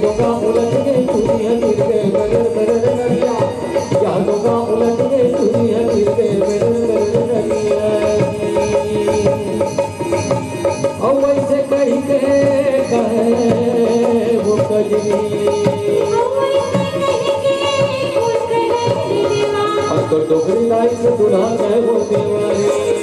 का उलट गए चूड़ियां गिर गए बरर बरर नरिया यादों का उलट गए चूड़ियां गिर गए बरर बरर नरिया और वैसे कही के कहे वो कजरी तो डोगरी लाई से दुल्हा कहे वो देवारी